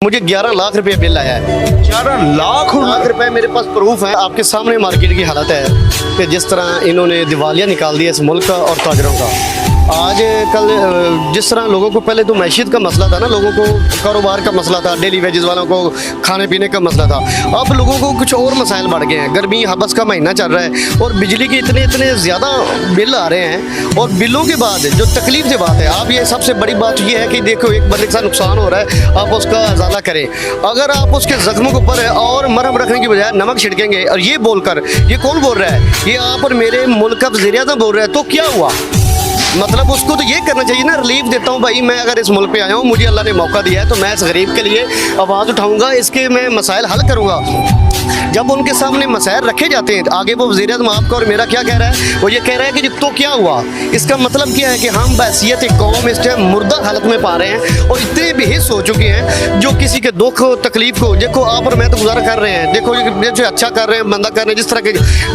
मुझे 11 लाख रुपए बिल आया है। 11 लाख रुपए मेरे पास प्रूफ है। आपके सामने मार्केट की हालत है कि जिस तरह इन्होंने दिवालिया निकाल दिया इस मुल्क का और ताजरों का। आज कल जिस तरह लोगों को पहले तो मैशियत का मसला था ना, लोगों को कारोबार का मसला था, डेली वेजेस वालों को खाने पीने का मसला था। अब लोगों को कुछ और मसाइल बढ़ गए हैं। गर्मी हबस का महीना चल रहा है और बिजली के इतने इतने ज़्यादा बिल आ रहे हैं। और बिलों के बाद जो तकलीफ की बात है, आप ये सबसे बड़ी बात ये है कि देखो एक बंदे के साथ नुकसान हो रहा है, आप उसका अजाला करें। अगर आप उसके जख्मों के ऊपर और मरहम रखने की बजाय नमक छिड़केंगे और ये बोलकर, ये कौन बोल रहा है, ये आप और मेरे मुल्क का वज़ीर-ए-आज़म बोल रहा है, तो क्या हुआ? मतलब उसको तो ये करना चाहिए ना, रिलीफ देता हूँ भाई, मैं अगर इस मुल्क पे आया हूँ, मुझे अल्लाह ने मौका दिया है तो मैं इस गरीब के लिए आवाज़ उठाऊंगा, इसके मैं मसाइल हल करूँगा। जब उनके सामने मसाइल रखे जाते हैं, आगे वो वज़ीर-ए-आज़म आपका और मेरा क्या कह रहा है, वो ये कह रहा है कि तो क्या हुआ। इसका मतलब क्या है कि हम बहसियत एक कौम इस टाइम मुर्दा हालत में पा रहे हैं और इतने बेहिस हो चुके हैं जो किसी के दुख तकलीफ को, देखो आप और मैं तो गुजारा कर रहे हैं, देखो जो अच्छा कर रहे हैं, बंदा कर रहे हैं, जिस तरह के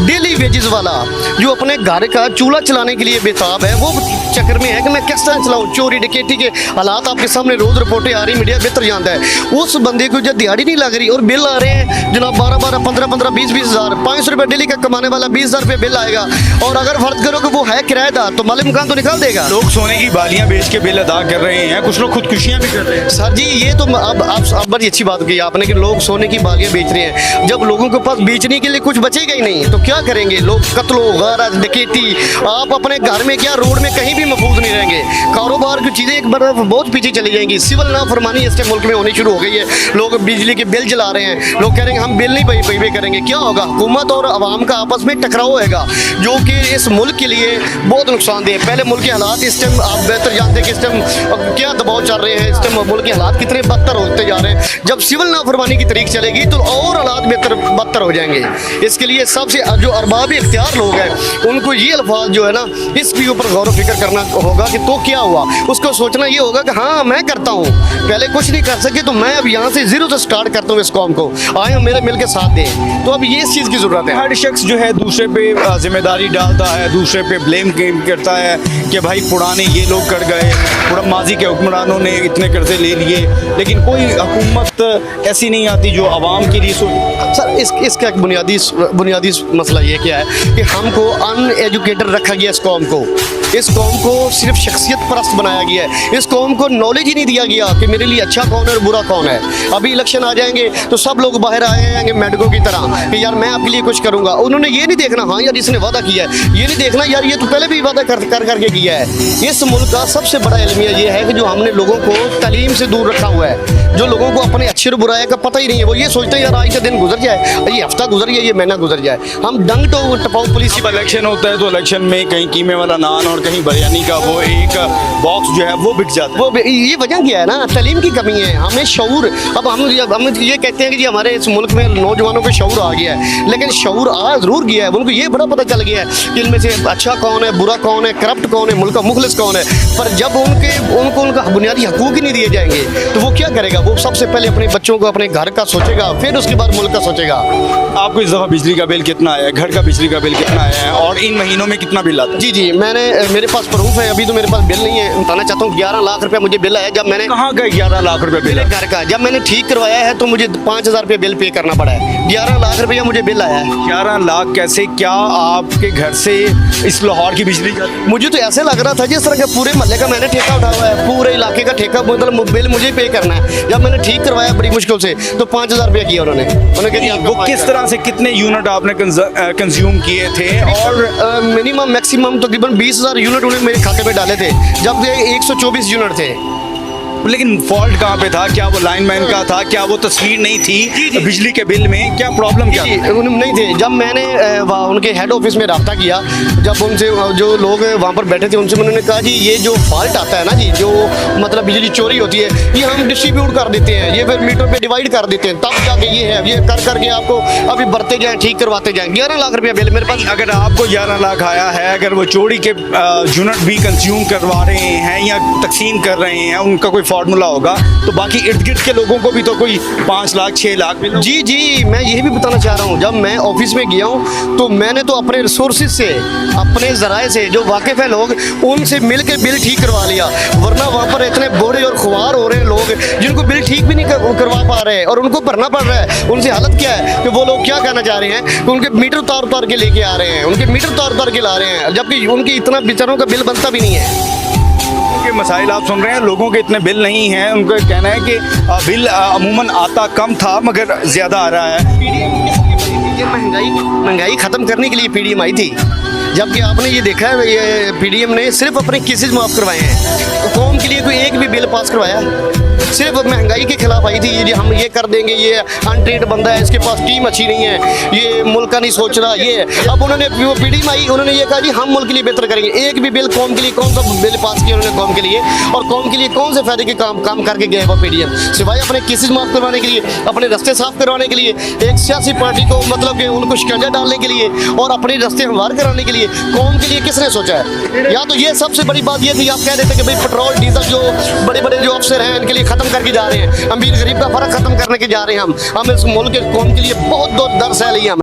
डेली वेजेस वाला जो अपने घर का चूल्हा चलाने के लिए बेताब है, वो चक्कर में है कि मैं किस तरह चलाऊँ। चोरी डकैती के हालात आपके सामने रोज़ रिपोर्टें आ रही, मीडिया बेहतर जानता है। उस बंदे को जब दिहाड़ी नहीं लग रही और बिल आ रहे हैं जनाब 12-12, 15-15, 20-20 हज़ार, 500 रुपये डेली का कमाने वाला 20,000 रुपये बिल आएगा। और अगर फर्ज करो कि वो है किराएदार तो मालिक मकान तो निकाल देगा। लोग सोने की बालियां बेच के बिल अदा कर रहे हैं, कुछ लोग खुदकुशियां भी कर रहे हैं। सर जी ये तो अब बड़ी अच्छी बात की आपने कि लोग सोने की बालियां बेच रहे हैं। जब लोगों के पास बेचने के लिए कुछ बचेगा ही नहीं तो क्या करेंगे लोग? कत्लो गारत डकैती, आप अपने घर में क्या रोड में कहीं भी महफूज नहीं रहेंगे। कारोबार की चीज़ें एक बार बहुत पीछे चली जाएंगी। सिविल नाफरमानी इसके मुल्क में होनी शुरू हो गई है। लोग बिजली के बिल जला रहे हैं, लोग कह रहे हैं हम बिल नहीं पे करेंगे। क्या होगा? हुकूमत और अवाम का आपस में टकराव होएगा जो कि इस मुल्क के लिए बहुत नुकसानदेह है। पहले मुल्क के हालात इस टाइम आप बेहतर जानते हैं कि इस टाइम क्या दबाव चल रहे हैं, इस टाइम मुल्क के हालात कितने बदतर होते जा रहे हैं। जब सिविल नाफरमानी की तरीक चलेगी तो और हालात बदतर हो जाएंगे। इसके लिए सबसे जो अरबाब इख्तियार लोग हैं उनको ये अल्फाज जो है ना, इसके ऊपर गौर व फिक्र करना होगा कि तो क्या हुआ। उसको सोचना ये होगा कि हाँ मैं करता हूँ, पहले कुछ नहीं कर सके तो मैं अब यहाँ से जीरो से स्टार्ट करता हूँ इस कौम को, आए मेरे मिल के साथ दें। तो अब ये इस चीज़ की ज़रूरत है। हर शख्स जो है दूसरे पे जिम्मेदारी डालता है, दूसरे पे ब्लेम करता है कि भाई पुराने ये लोग कर गए, पूरा माजी के हुक्मरानों ने इतने कर्जे ले लिए, लेकिन कोई हुकूमत ऐसी नहीं आती जो आवाम के लिए सर इसका एक बुनियादी मसला ये क्या है कि हमको अनएजुकेटेड रखा गया। इस कौम को सिर्फ शख्सियत परस्त बनाया गया है। इस कौम को नॉलेज ही नहीं दिया गया कि मेरे लिए अच्छा कौन है और बुरा कौन है। अभी इलेक्शन आ जाएंगे तो सब लोग बाहर आएंगे मेडको की तरह कि यार मैं आपके लिए कुछ करूंगा। उन्होंने ये नहीं देखना हाँ यार इसने वादा किया है, ये नहीं देखना यार ये तो पहले भी वादा करके किया है। इस मुल्क का सबसे बड़ा इल्मिया ये है कि जो हमने लोगों को तालीम से दूर रखा हुआ है, जो लोगों को अपने अच्छे और बुराई का पता ही नहीं है। वो ये सोचते हैं यार आज का दिन गुजर जाए, ये हफ्ता गुजर जाए, ये महीना गुजर जाए। हम डंग टपाऊ पुलिस। इलेक्शन होता है तो इलेक्शन में कहीं कीमे वाला नान और कहीं बिरयानी का वो एक बॉक्स जो है वो बिक जाता है। वो ये वजह क्या है ना, तालीम की कमी है, हमें शऊर। अब हम ये कहते हैं कि जी हमारे इस मुल्क में नौजवानों को शऊर आ गया है, लेकिन शऊर आ ज़रूर गया है। उनको ये बड़ा पता चल गया है कि इनमें से अच्छा कौन है, बुरा कौन है, करप्ट कौन है, मुल्क का मुखलिस कौन है। पर जब उनको उनका बुनियादी हकूक़ ही नहीं दिए जाएंगे तो वो क्या करेगा? वो सबसे पहले अपने बच्चों को अपने घर का सोचेगा, फिर उसके बाद मुल्क का सोचेगा। आपको इस दफ़ा बिजली का बिल कितना आया है, घर का बिजली का बिल कितना आया है और इन महीनों में कितना बिल आता है? जी मेरे पास प्रूफ है। अभी तो मेरे पास बिल नहीं है, बताना चाहता हूँ 11 लाख रुपये मुझे बिल आया। जब मैंने कहाँ का 11 लाख रुपये बिल है? घर का जब मैंने ठीक करवाया है तो मुझे 5,000 रुपये बिल पे करना पड़ा है। 11 लाख रुपया मुझे बिल आया है। 11 लाख कैसे? क्या आपके घर से इस लाहौर की बिजली का? मुझे तो ऐसे लग रहा था जिस तरह के पूरे मोहल्ले का मैंने ठेका उठाया हुआ है, पूरे इलाके का ठेका, मतलब बिल मुझे पे करना है। जब मैंने ठीक करवाया बड़ी मुश्किल से तो 5,000 रुपया किया उन्होंने वो किस तरह से कितने यूनिट आपने कंज्यूम किए थे? और मिनिमम मैक्सिमम तकरीबन 20,000 यूनिट उन्होंने मेरे खाते में डाले थे, जब ये 124 यूनिट थे। लेकिन फॉल्ट कहाँ पे था? क्या वो लाइनमैन का था? क्या वो तस्वीर नहीं थी बिजली के बिल में? क्या प्रॉब्लम क्या नहीं थे? जब मैंने उनके हेड ऑफिस में रब्ता किया, जब उनसे जो लोग वहाँ पर बैठे थे उनसे उन्होंने कहा जी ये जो फॉल्ट आता है ना जी, जो मतलब बिजली चोरी होती है, ये हम डिस्ट्रीब्यूट कर देते हैं, ये फिर मीटर पे डिवाइड कर देते हैं, तब जाके ये है, ये कर करके आपको अभी बढ़ते जाएँ, ठीक करवाते जाएँ। 11 लाख रुपया बिल मेरे पास। अगर आपको 11 लाख आया है, अगर वो चोरी के यूनिट भी कंज्यूम करवा रहे हैं या तकसीम कर रहे हैं, उनका कोई फार्मूला होगा तो बाकी इर्द गिर्द के लोगों को भी तो कोई 5 लाख 6 लाख मिले। जी जी, मैं यही भी बताना चाह रहा हूँ, जब मैं ऑफिस में गया हूँ तो मैंने तो अपने रिसोर्सेज से, अपने ज़राए से, जो वाकिफ़ है लोग, उनसे मिल के बिल ठीक करवा लिया। वरना वहाँ पर इतने बूढ़े और खुआर हो रहे हैं लोग जिनको बिल ठीक भी नहीं करवा पा रहे हैं और उनको भरना पड़ रहा है। उनसे हालत क्या है कि वो लोग क्या कहना चाह रहे हैं कि उनके मीटर उतार उतार के लेके आ रहे हैं, उनके मीटर उतार उतार के ला रहे हैं, जबकि उनकी इतना बेचारों का बिल बनता भी नहीं है। के मसाइल आप सुन रहे हैं, लोगों के इतने बिल नहीं हैं। उनका कहना है कि बिल अमूमन आता कम था मगर ज़्यादा आ रहा है। ये महंगाई ख़त्म करने के लिए पीडीएम आई थी, जबकि आपने ये देखा है ये पीडीएम ने सिर्फ अपने केसेस माफ़ करवाए हैं, तो कौम के लिए कोई एक भी बिल पास करवाया? सिर्फ महंगाई के खिलाफ आई थी, ये हम ये कर देंगे, ये अनट्रेड बंदा है, इसके पास टीम अच्छी नहीं है, ये मुल्क का नहीं सोच रहा। ये अब उन्होंने वो पीडीएम आई, उन्होंने ये कहा जी हम मुल्क के लिए बेहतर करेंगे। एक भी बिल कौम के लिए, कौन सा बिल पास किया उन्होंने कौम के लिए, और कौम के लिए कौन से फायदे के काम करके गए वो पीडीएम, सिवाय अपने केसेस माफ़ करवाने के लिए, अपने रास्ते साफ करवाने के लिए, एक सियासी पार्टी को मतलब कि उनको शिकंजा डालने के लिए और अपने रास्ते हमवार कराने के लिए। कौम के लिए किसने सोचा है? या तो ये सबसे बड़ी बात ये थी, आप कह देते कि भाई पेट्रोल डीजल जो बड़े बड़े जो अफसर हैं इनके लिए ख़त्म करके जा रहे हैं, अमीर गरीब का फ़र्क ख़त्म करने के जा रहे हैं। हम इस मुल्क के कौम के लिए बहुत दर्द सह लिया।